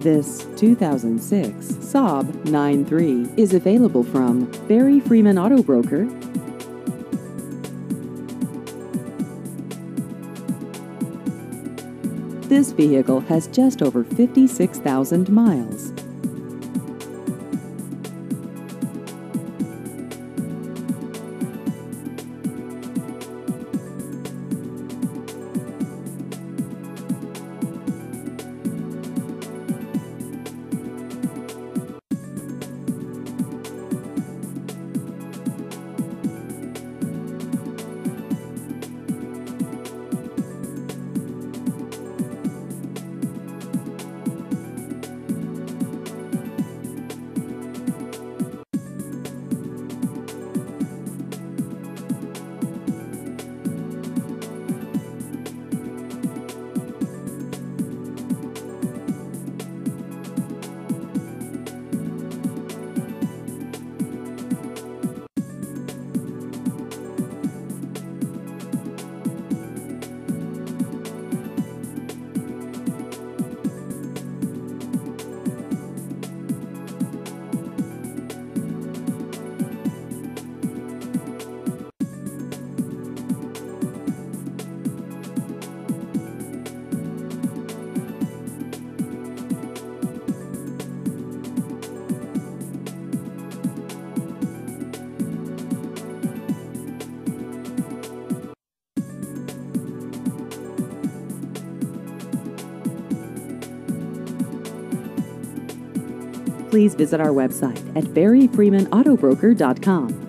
This 2006 Saab 9.3 is available from Barry Freeman Auto Broker. This vehicle has just over 56,000 miles. Please visit our website at barryfreemanautobroker.com.